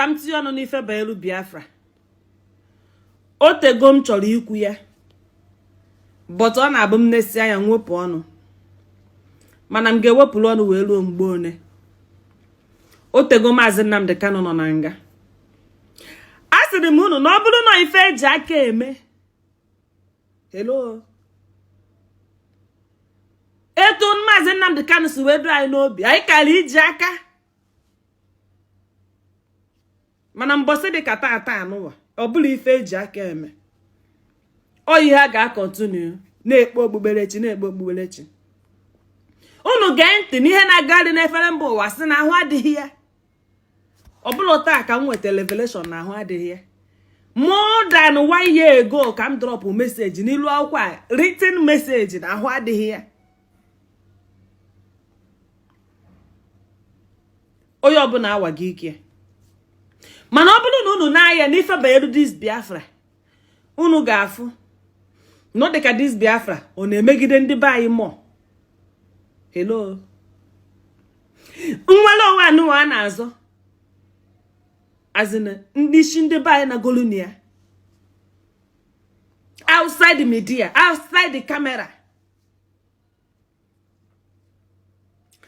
kam ti ọnụ n'ife banyelu Biafra. Otego m chọrọ ikwu ya. But ọ na-abụ m nesi anya nwepụ ọnụ. Mana m ga-ewepụrụ ọnụ wee ruo mgbe one. Otego Mazi Nnamdi Kanu nọ na nga. Asịrị m unu na ọ bụrụ na ife eji aka eme. Hello. Etu Mazi Nnamdi Kanu si wedu anyị n'obi. Anyị kara iji aka. Mana mbọsị dị ka taa anụwa. Ọ bụrụ ife eji aka eme. O ihe a ga-akọntinu na-ekpe okpukperechi. Unu gee ntị n'ihe na-agarị n'efere mba ụwa sị na ahụ adịghị ya. Ọ bụrụ taa ka m nweta revelation na ahụ adịghị ya. More than 1 year ago ka m drop message n'ilu akwụkwọ a, written message na ahụ adịghị ya. Onye ọbụla awa gị ike. Mana ọ bụrụ na unu na-aya n'ife banyere this Biafra, unu ga-afụ no dịka this Biafra ọ na-emegide ndị be anyị mmụọ. Hello. Nwere onwe anụwa a na-azọ. Azina ndị Ishi ndị be anyị na Golunia. Outside the media, outside the camera.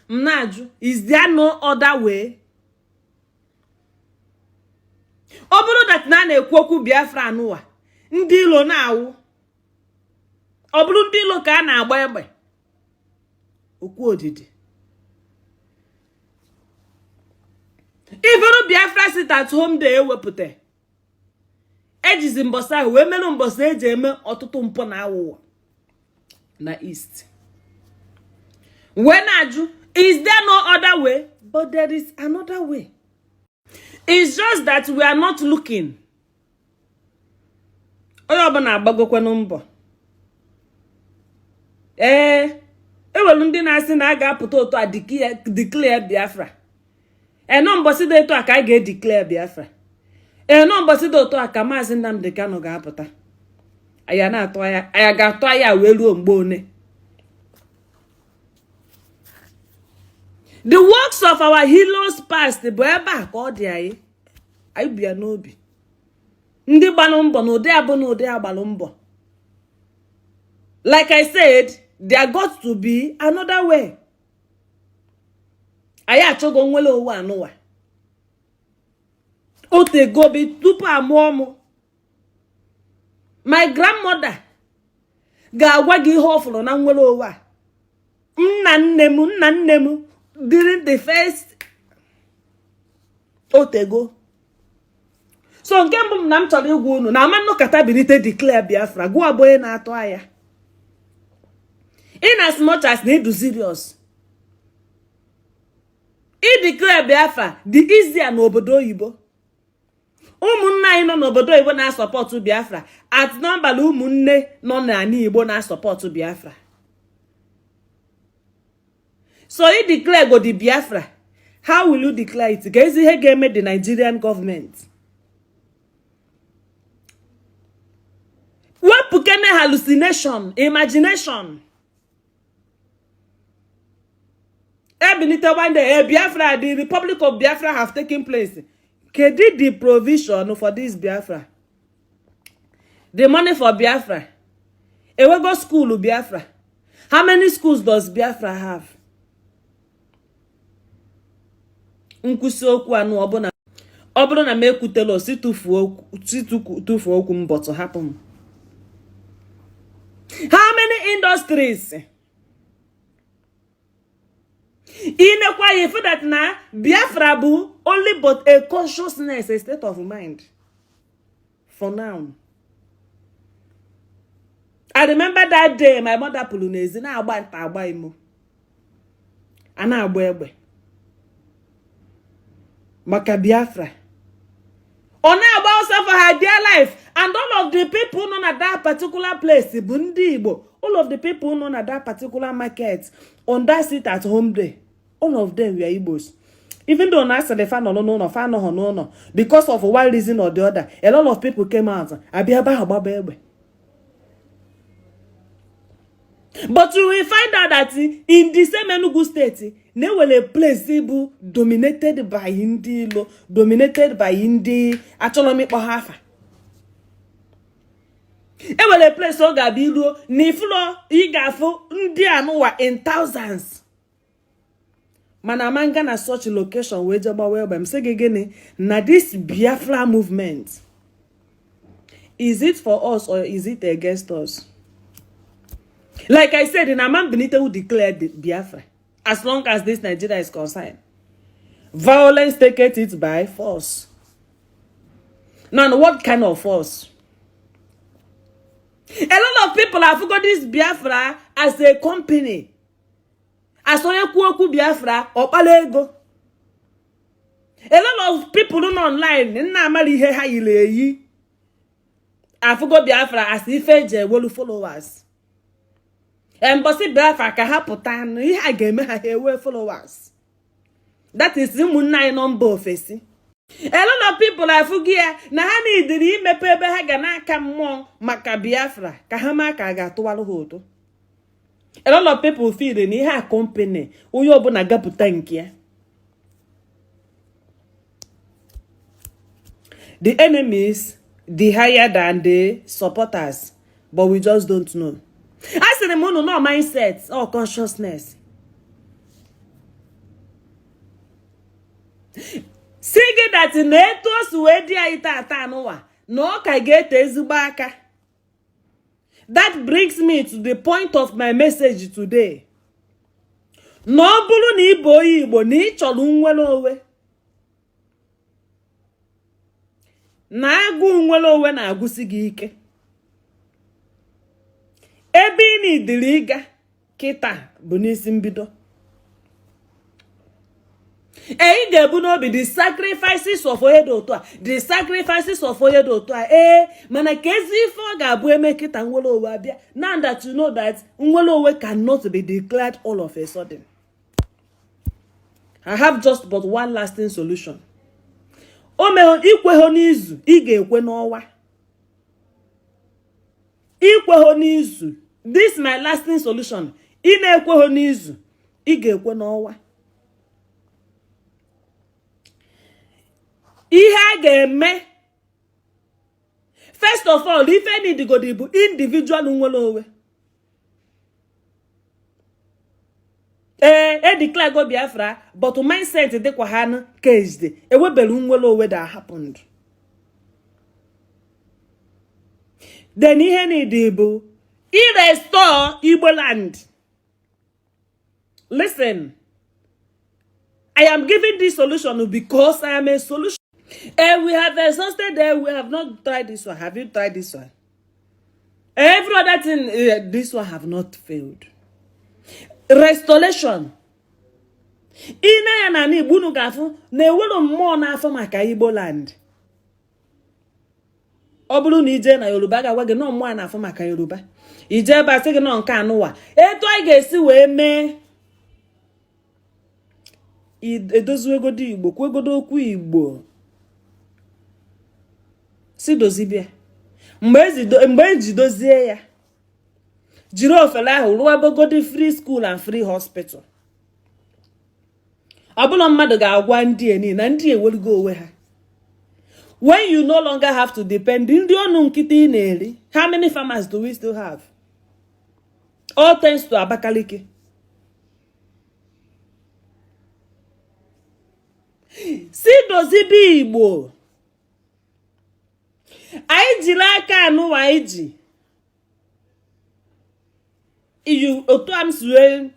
Mnaju, is there no other way? Ọ bụrụ that na-ekwu okwu Biafra anụwa, ndị ilo na-awụ. Ọ bụrụ ndị ilo ka a na-agba egbe. Okwu odidi. Ifuru Biafra sit at home day ewepụta. Ejizi mbọsị ahụ wee merụ mbọsị eji eme ọtụtụ mpụ na awụwa na East. Wee na-ajụ, is there no other way? But there is another way. It's just that we are not looking. Onye ọbụla agbagokwanụ mbọ. Ewelu ndị na-asị na a ga-apụta otu a declare Biafra. No mbọsị dị otu a ka a ga-declare Biafra. No mbọsị dị otu a ka Mazi Nnamdi Kanu ga-apụta. Aya na-atụ aya, aya ga-atụ aya wee ruo mgbe one. The works of our heroes past bụ ebe a ka ọ dị anyị. Anyị bịa n'obi. Ndị gbalụ mbọ na ụdị abụ na ụdị agbalụ mbọ. Like I said, there got to be another way. Anyị achọgo nwere owu anụwa. Otego bi tupu amụọ mụ. My grandmother ga-agwa gị ihe ọfụrụ na nwere owu a. Nna nne m during the first Otego. So nke mbụ m na m chọrọ igwu unu na amanụ kata bilite declare Biafra gụọ abụọ na-atụ aya. In as much as need to serious. I declare Biafra the easier n'obodo oyibo. Ụmụnne anyị nọ n'obodo oyibo na-support Biafra at number ụmụnne nọ n'ala Igbo na-support Biafra. So I declare go the Biafra. How will you declare it? Ga ezi ihe ga-eme the Nigerian government. Wepụ kene hallucination, imagination. Ebinite one day, Biafra, the Republic of Biafra have taken place. Kedi the provision for this Biafra? The money for Biafra. Ewego school Biafra. How many schools does Biafra have? Nkwusi okwu anu ọbụna na mekwutelo si tufuo okwu mbọtụ hapụ m. How many industries? Inekwa you feel that na Biafra bụ only but a consciousness, a state of mind. For now. I remember that day my mother pụrụ n'ezi na-agba nta agba imo. A na-agba egbe. Maka Biafra. Ọ na-agba ọsọ for her dear life. And all of the people known at that particular place, bụ Ndi Igbo, all of the people known at that particular market, on that seat at home day, all of them were Igbos. Even though na the fan no, because of one reason or the other, a lot of people came out. But you will find out that in the same Enugu state, there will a place dominated by Ndi Igbo, dominated by Ndi autonomy Hafa. There will a place so Gabilu, Nifulo, Igafo, Ndi Anuwa in thousands. Manamanga na such location where Jaba Welbam say again, na this Biafra movement. Is it for us or is it against us? Like I said, in Amman Benito who declared Biafra, as long as this Nigeria is concerned. Violence taketh it by force. Now, what kind of force? A lot of people have forgot this Biafra as a company. As Oyeku Biafra or Palego. A lot of people don't online. I forgot Biafra as if they will followers. And Bossy Biafra can happen time. He game her followers. That is the Munai number facing. A lot of people are forget. Nahani did he me pebe hagana come more Maka Biafra. Kahamaka got to Walhoto. A lot of people feel in her company. Uyo Bonagapu thank you. The enemies, the higher than the supporters, but we just don't know. I say the mono no mindset or consciousness. Sige that in etos wedia ita noa no ka get ezubaka. That brings me to the point of my message today. No bulu ni Igbo ni cholu nwere owe. Na agwu nwere owe na agwusi gi ike. Ebe ni diliga kita bụ n'isi mbido. E ga-ebu n'obi the sacrifices of Oyedo Otua. The sacrifices of Oyedo Otua. Mana kezi ife ọ ga-abụ eme kita nwere owe abịa. Now that you know that nwere owe cannot be declared all of a sudden. I have just but one lasting solution. Ikweho n'izu, ị ga-ekwe n'ọnwa. Ikweho n'izu. This is my lasting solution. Ị na-ekweho n'izu, ị ga-ekwe n'ọnwa. Ihe a ga-eme. First of all, if any digodi bụ individual nwere onwe. Declare go Biafra, but mindset dịkwa ha na caged. Ewebelu nwere onwe that happened. Then ihe ni bụ restore Igbo Land. Listen, I am giving this solution because I am a solution. We have exhausted there. We have not tried this one. Have you tried this one? Every other thing, this one have not failed. Restoration. Ina ya na ni bunu gafu na ewelo mmụọ n'afọ maka Igbo Land. Ọ bụrụ na ije na Yoruba ga-agwa gị na mmụọ n'afọ maka Yoruba. Ije ebe a sị gị na nke anụwa. Etu anyị ga-esi wee mee edoziwegodo Igbo, kwegodo okwu Igbo. Si dozibia. Mgbe eji dozie ya. Jiri ofele ahụ rụọ bogodi free school and free hospital. Ọbụna mmadụ ga-agwa ndị eni na ndị eweligo onwe ha. When you no longer have to depend, ndị ọnụ nkịtị ị na-eri, how many farmers do we still have? All thanks to Abakaliki. Si dozibi Igbo. Anyị jiri aka anụwa iji. Otu am sue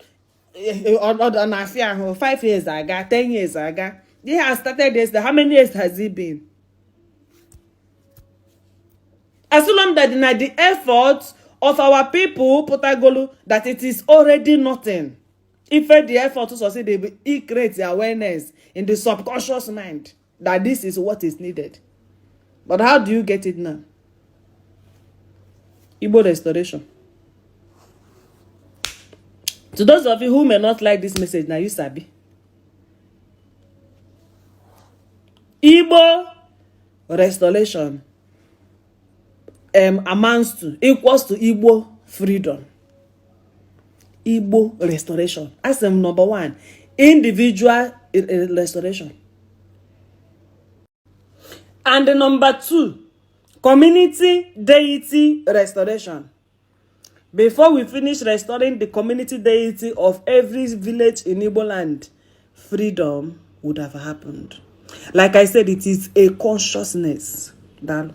on afia 5 years ago, 10 years ago. They have started this. How many years has it been? As long as the effort of our people, Potagolu, that it is already nothing. If the effort to succeed, it creates awareness in the subconscious mind that this is what is needed. But how do you get it now? Igbo restoration. To those of you who may not like this message, now you sabi. Igbo restoration amounts to, equals to Igbo freedom. Igbo restoration. As number one, individual restoration. And number two, community deity restoration. Before we finish restoring the community deity of every village in Igbo land, freedom would have happened. Like I said, it is a consciousness. Done.